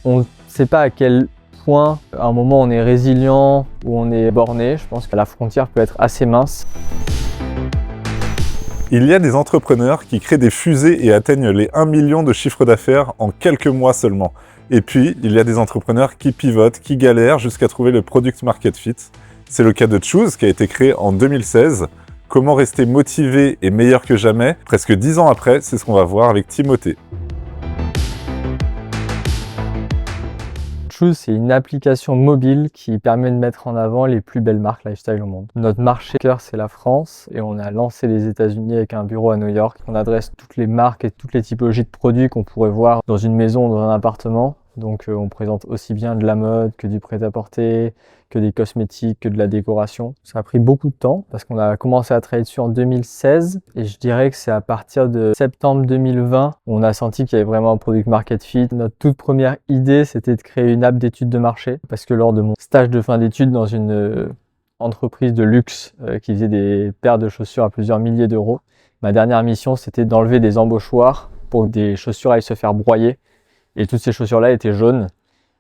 On ne sait pas à quel point, à un moment, on est résilient ou on est borné. Je pense que la frontière peut être assez mince. Il y a des entrepreneurs qui créent des fusées et atteignent les 1 million de chiffre d'affaires en quelques mois seulement. Et puis, il y a des entrepreneurs qui pivotent, qui galèrent jusqu'à trouver le product market fit. C'est le cas de Choose, qui a été créé en 2016. Comment rester motivé et meilleur que jamais? Presque 10 ans après, c'est ce qu'on va voir avec Timothée. Choose, c'est une application mobile qui permet de mettre en avant les plus belles marques lifestyle au monde. Notre marché cœur, c'est la France et on a lancé les États-Unis avec un bureau à New York. On adresse toutes les marques et toutes les typologies de produits qu'on pourrait voir dans une maison ou dans un appartement. Donc on présente aussi bien de la mode que du prêt-à-porter, que des cosmétiques, que de la décoration. Ça a pris beaucoup de temps parce qu'on a commencé à travailler dessus en 2016 et je dirais que c'est à partir de septembre 2020 où on a senti qu'il y avait vraiment un product market fit. Notre toute première idée, c'était de créer une app d'études de marché parce que lors de mon stage de fin d'études dans une entreprise de luxe qui faisait des paires de chaussures à plusieurs milliers d'euros, ma dernière mission, c'était d'enlever des embauchoirs pour que des chaussures aillent se faire broyer. Et toutes ces chaussures-là étaient jaunes.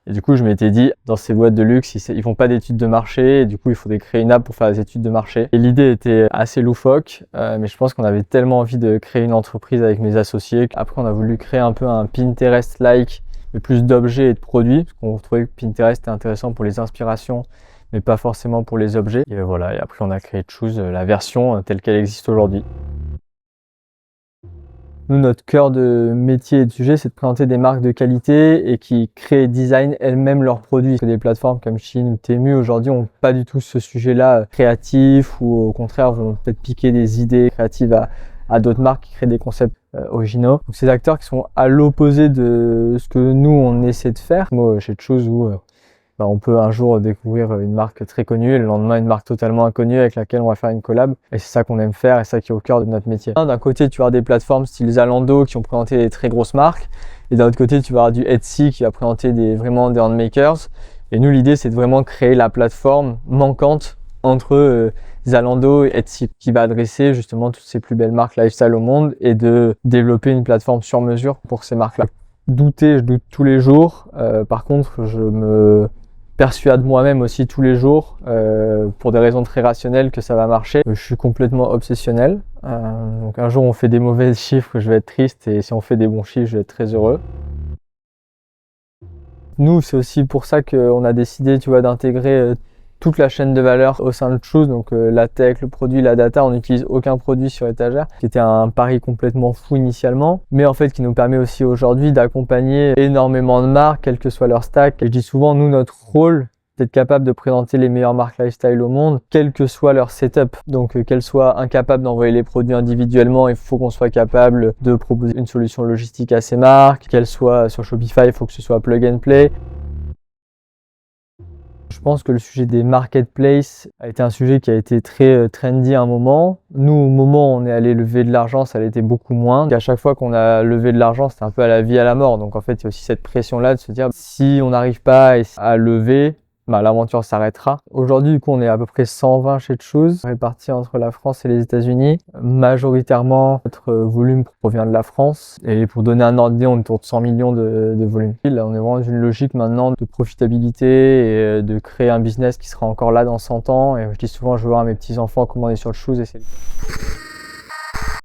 Et du coup, je m'étais dit, dans ces boîtes de luxe, ils font pas d'études de marché. Et du coup, il faudrait créer une app pour faire des études de marché. Et l'idée était assez loufoque, mais je pense qu'on avait tellement envie de créer une entreprise avec mes associés. Après, on a voulu créer un peu un Pinterest-like, mais plus d'objets et de produits. Parce qu'on trouvait que Pinterest était intéressant pour les inspirations, mais pas forcément pour les objets. Et voilà, et après, on a créé Choose, la version telle qu'elle existe aujourd'hui. Nous, notre cœur de métier et de sujet, c'est de présenter des marques de qualité et qui créent et designent elles-mêmes leurs produits. Des plateformes comme Shein ou Temu aujourd'hui n'ont pas du tout ce sujet-là créatif ou au contraire vont peut-être piquer des idées créatives à d'autres marques qui créent des concepts originaux. Donc, ces acteurs qui sont à l'opposé de ce que nous, on essaie de faire. Moi, chez Choose, où on peut un jour découvrir une marque très connue et le lendemain une marque totalement inconnue avec laquelle on va faire une collab. Et c'est ça qu'on aime faire et ça qui est au cœur de notre métier. D'un côté, tu vas avoir des plateformes style Zalando qui ont présenté des très grosses marques. Et d'un autre côté, tu vas avoir du Etsy qui va présenter vraiment des handmakers. Et nous, l'idée, c'est de vraiment créer la plateforme manquante entre Zalando et Etsy qui va adresser justement toutes ces plus belles marques lifestyle au monde et de développer une plateforme sur mesure pour ces marques-là. Je doute tous les jours. Par contre, je me persuade moi-même aussi tous les jours, pour des raisons très rationnelles, que ça va marcher. Je suis complètement obsessionnel. Donc un jour on fait des mauvais chiffres, je vais être triste, et si on fait des bons chiffres, je vais être très heureux. Nous, c'est aussi pour ça qu'on a décidé, tu vois, d'intégrer toute la chaîne de valeur au sein de Choose, donc la tech, le produit, la data. On n'utilise aucun produit sur étagère, qui était un pari complètement fou initialement, mais en fait qui nous permet aussi aujourd'hui d'accompagner énormément de marques, quel que soit leur stack. Et je dis souvent, nous, notre rôle, c'est d'être capable de présenter les meilleures marques lifestyle au monde, quel que soit leur setup. Donc qu'elles soient incapables d'envoyer les produits individuellement, il faut qu'on soit capable de proposer une solution logistique à ces marques. Qu'elles soient sur Shopify, il faut que ce soit plug and play. Je pense que le sujet des marketplaces a été un sujet qui a été très trendy à un moment. Nous, au moment où on est allé lever de l'argent, ça l'était beaucoup moins. Et à chaque fois qu'on a levé de l'argent, c'était un peu à la vie, à la mort. Donc en fait, il y a aussi cette pression-là de se dire, si on n'arrive pas à lever, l'aventure s'arrêtera. Aujourd'hui, du coup, on est à peu près 120 chez Choose, répartis entre la France et les États-Unis. Majoritairement, notre volume provient de la France. Et pour donner un ordre d'idée, on est autour de 100 millions de volume. Là, on est vraiment dans une logique maintenant de profitabilité et de créer un business qui sera encore là dans 100 ans. Et je dis souvent, je veux voir à mes petits-enfants comment on est sur le Choose et c'est